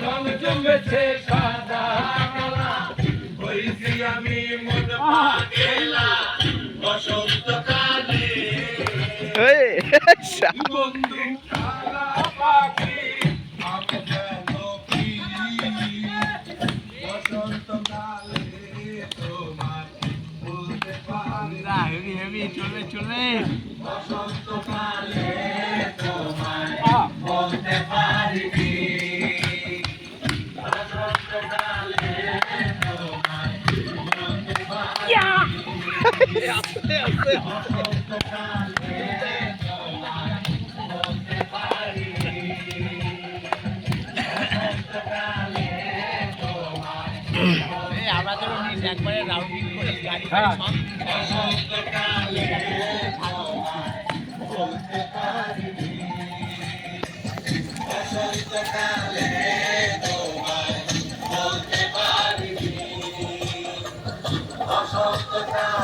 রং জমেছে সাদা কালা হইছি আমি মন পাগেলা বসন্তকালে বন্ধু কালা পাখি আমি যেন কি বসন্তকালে তোমার বলতে পারি না হেভি হেভি চলবে চলবে বসন্তকালে তোমার বলতে পারি বসন্তকালে তোমার বলতে পারি আস্তে আস্তে বসন্তকালে তোমার বলতে পারি বসন্তকালে তোমার আমরা তো একবারে রাউন্ডিং করি গাড়ি বসন্তকালে বলতে পারি বসন্তকালে তোমায় বলতে পারি বসন্তকালে